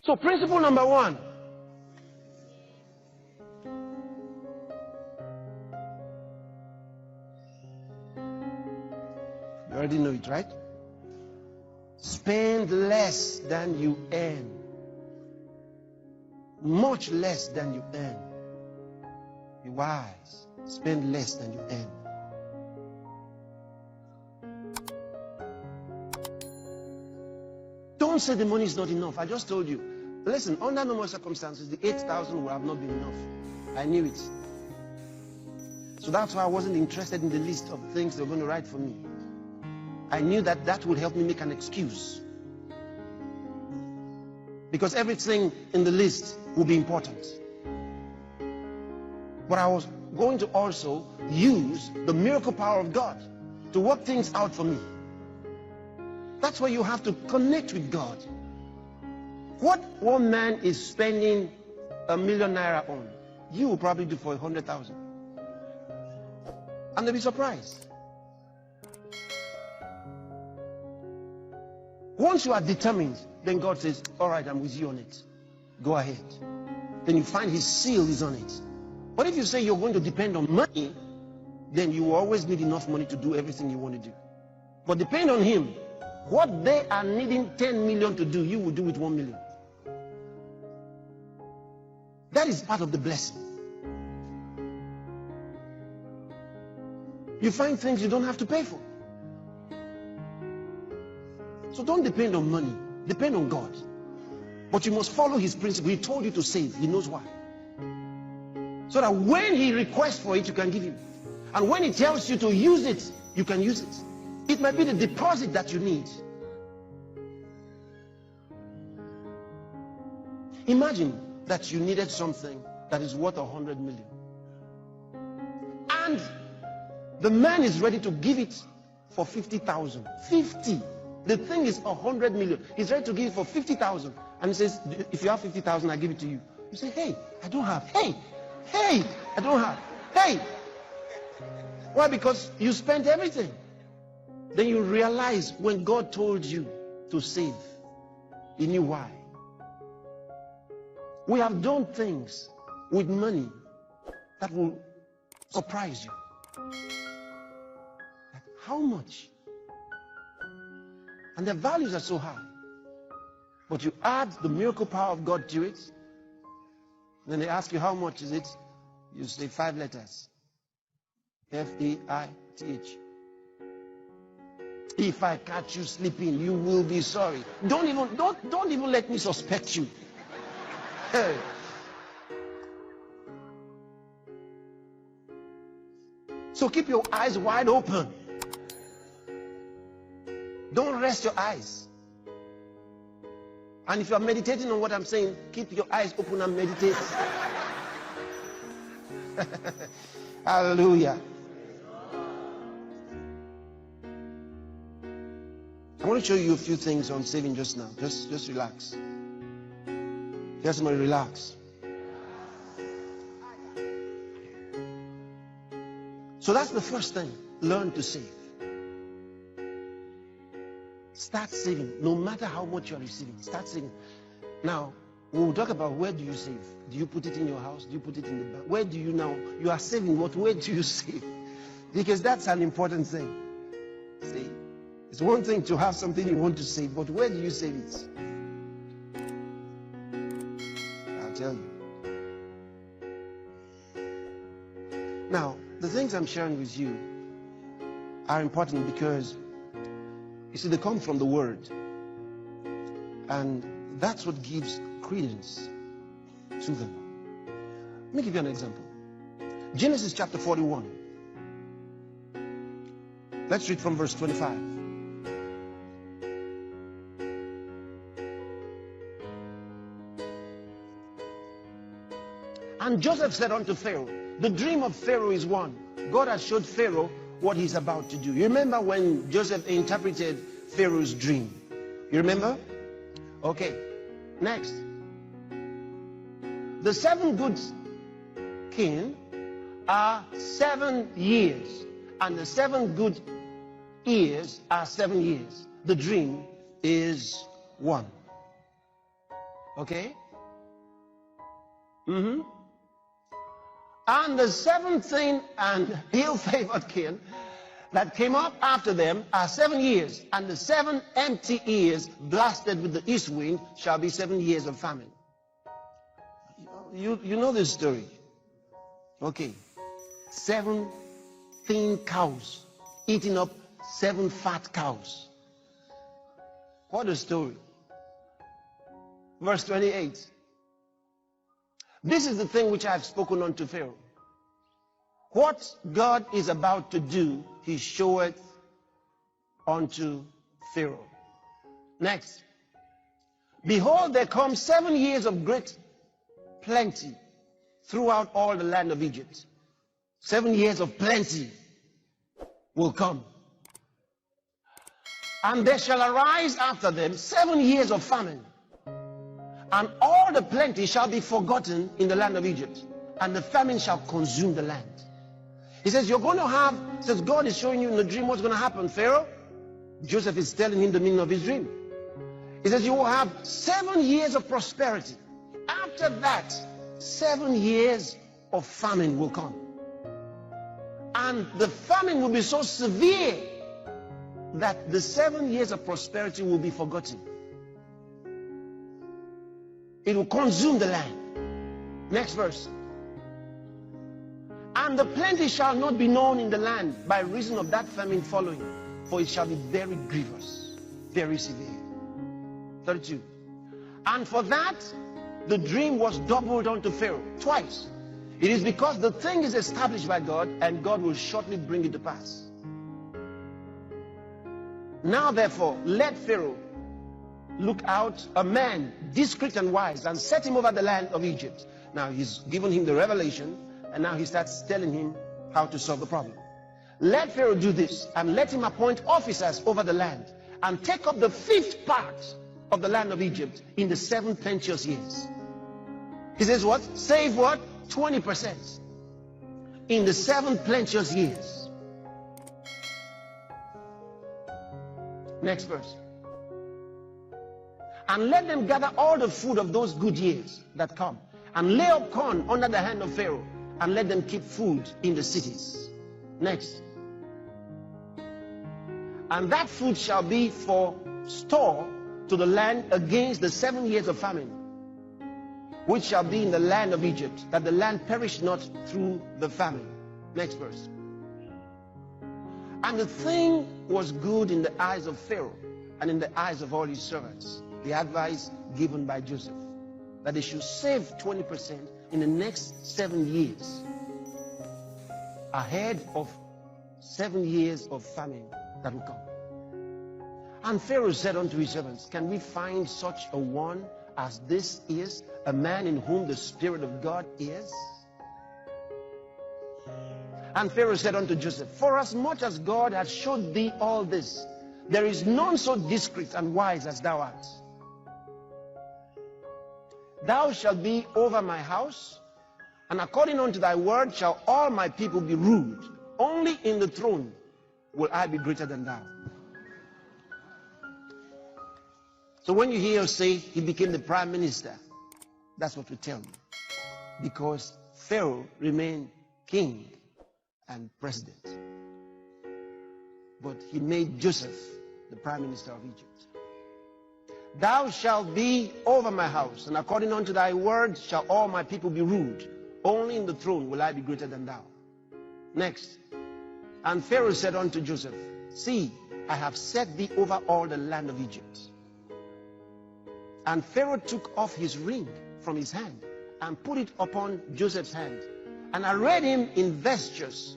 So principle number one. You already know it, right? Spend less than you earn. Much less than you earn. Be wise. Spend less than you earn. Don't say the money is not enough. I just told you. Listen, under normal circumstances, the 8,000 would have not been enough. I knew it. So that's why I wasn't interested in the list of things they were going to write for me. I knew that that would help me make an excuse. Because everything in the list will be important. But I was going to also use the miracle power of God to work things out for me. That's why you have to connect with God. What one man is spending ₦1 million on, you will probably do for 100,000. And they'll be surprised. Once you are determined, then God says, all right, I'm with you on it. Go ahead. Then you find his seal is on it. But if you say you're going to depend on money, then you will always need enough money to do everything you want to do. But depend on him. What they are needing 10 million to do, you will do with 1 million. That is part of the blessing. You find things you don't have to pay for. So don't depend on money. Depend on God. But you must follow his principle. He told you to save. He knows why. So that when he requests for it, you can give him. And when he tells you to use it, you can use it. It might be the deposit that you need. Imagine that you needed something that is worth 100 million. And the man is ready to give it for 50,000. 50. The thing is 100 million. He's ready to give it for 50,000. And he says, if you have 50,000, I give it to you. You say, hey, I don't have. Hey, I don't have. Hey. Why? Because you spent everything. Then you realize when God told you to save, he knew why. We have done things with money that will surprise you. Like how much? And the values are so high. But you add the miracle power of God to it. Then they ask you how much is it? You say 5 letters. F-A-I-T-H. If I catch you sleeping, you will be sorry. Don't even let me suspect you. Hey. So keep your eyes wide open. Don't rest your eyes. And if you are meditating on what I'm saying, keep your eyes open and meditate. Hallelujah. I want to show you a few things on saving just now. Just relax. Tell somebody, relax. So that's the first thing. Learn to save. Start saving. No matter how much you are receiving, start saving. Now, we'll talk about where do you save. Do you put it in your house? Do you put it in the bank? Where do you now? You are saving, but where do you save? Because that's an important thing. See? It's one thing to have something you want to save, but where do you save it? I'll tell you. Now, the things I'm sharing with you are important because, you see, they come from the Word. And that's what gives credence to them. Let me give you an example. Genesis chapter 41. Let's read from verse 25. And Joseph said unto Pharaoh, the dream of Pharaoh is one. God has showed Pharaoh what he's about to do. You remember when Joseph interpreted Pharaoh's dream? You remember? Okay. Next. The 7 good kings are 7 years. And the 7 good years are 7 years. The dream is 1. Okay? And the seventh thing and ill-favored king that came up after them are 7 years, and the 7 empty years blasted with the east wind shall be 7 years of famine. You know this story. Okay. 7 thin cows eating up 7 fat cows. What a story. Verse 28. This is the thing which I have spoken unto Pharaoh. What God is about to do, he showeth unto Pharaoh. Next. Behold, there come 7 years of great plenty throughout all the land of Egypt. 7 years of plenty will come. And there shall arise after them 7 years of famine. And all the plenty shall be forgotten in the land of Egypt, and the famine shall consume the land. He says, you're going to have, says God is showing you in the dream what's going to happen, Pharaoh. Joseph is telling him the meaning of his dream. He says, you will have 7 years of prosperity. After that, 7 years of famine will come. And the famine will be so severe that the 7 years of prosperity will be forgotten. It will consume the land. Next verse. And the plenty shall not be known in the land by reason of that famine following, for it shall be very grievous, very severe. 32. And for that, the dream was doubled unto Pharaoh twice. It is because the thing is established by God, and God will shortly bring it to pass. Now therefore, let Pharaoh look out a man discreet and wise, and set him over the land of Egypt. Now he's given him the revelation, and now he starts telling him how to solve the problem. Let Pharaoh do this, and let him appoint officers over the land, and take up the 5th part of the land of Egypt in the 7 plenteous years. He says what? Save what? 20% in the 7 plenteous years. Next verse. And let them gather all the food of those good years that come, and lay up corn under the hand of Pharaoh, and let them keep food in the cities. Next. And that food shall be for store to the land against the 7 years of famine, which shall be in the land of Egypt, that the land perish not through the famine. Next verse. And the thing was good in the eyes of Pharaoh, and in the eyes of all his servants. The advice given by Joseph, that they should save 20% in the next 7 years, ahead of 7 years of famine that will come. And Pharaoh said unto his servants, can we find such a one as this is, a man in whom the Spirit of God is? And Pharaoh said unto Joseph, forasmuch as God hath showed thee all this, there is none so discreet and wise as thou art. Thou shalt be over my house, and according unto thy word shall all my people be ruled. Only in the throne will I be greater than thou. So when you hear us say he became the prime minister, that's what we tell you. Because Pharaoh remained king and president. But he made Joseph the prime minister of Egypt. Thou shalt be over my house, and according unto thy word shall all my people be ruled. Only in the throne will I be greater than thou. Next. And Pharaoh said unto Joseph, see, I have set thee over all the land of Egypt. And Pharaoh took off his ring from his hand, and put it upon Joseph's hand, and arrayed him in vestures